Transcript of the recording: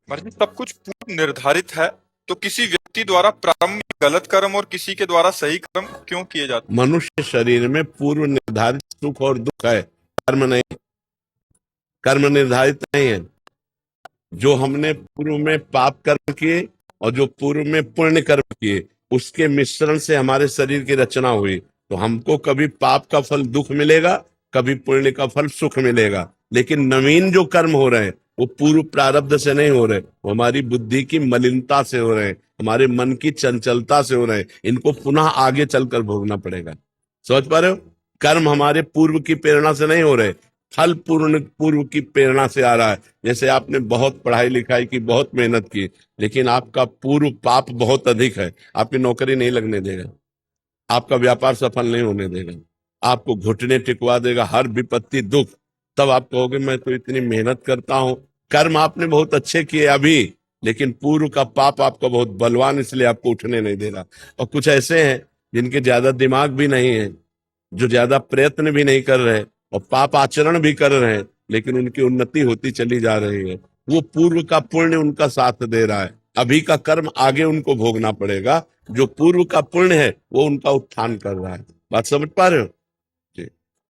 मर्जी सब कुछ पूर्व निर्धारित है, तो किसी व्यक्ति द्वारा प्रारंभ में गलत कर्म और किसी के द्वारा सही कर्म क्यों किए जाते मनुष्य शरीर में पूर्व निर्धारित सुख और दुख है, कर्म नहीं। कर्म निर्धारित नहीं है। जो हमने पूर्व में पाप कर्म किए और जो पूर्व में पुण्य कर्म किए, उसके मिश्रण से हमारे शरीर की रचना हुई। तो हमको कभी पाप का फल दुख मिलेगा, कभी पुण्य का फल सुख मिलेगा। लेकिन नवीन जो कर्म हो रहे हैं वो पूर्व प्रारब्ध से नहीं हो रहे, वो हमारी बुद्धि की मलिनता से हो रहे हैं, हमारे मन की चंचलता से हो रहे हैं। इनको पुनः आगे चलकर भोगना पड़ेगा। समझ पा रहे हो? कर्म हमारे पूर्व की प्रेरणा से नहीं हो रहे, फल पूर्व की प्रेरणा से आ रहा है। जैसे आपने बहुत पढ़ाई लिखाई की, बहुत मेहनत की, लेकिन आपका पूर्व पाप बहुत अधिक है, आपकी नौकरी नहीं लगने देगा, आपका व्यापार सफल नहीं होने देगा, आपको घुटने टिकवा देगा, हर विपत्ति दुख। तब आप कहोगे मैं तो इतनी मेहनत करता हूं। कर्म आपने बहुत अच्छे किए अभी, लेकिन पूर्व का पाप आपका बहुत बलवान, इसलिए आपको उठने नहीं दे रहा। और कुछ ऐसे हैं जिनके ज्यादा दिमाग भी नहीं है, जो ज्यादा प्रयत्न भी नहीं कर रहे और पाप आचरण भी कर रहे हैं, लेकिन उनकी उन्नति होती चली जा रही है। वो पूर्व का पुण्य उनका साथ दे रहा है, अभी का कर्म आगे उनको भोगना पड़ेगा। जो पूर्व का पुण्य है वो उनका उत्थान कर रहा है। बात समझ पा रहे हो?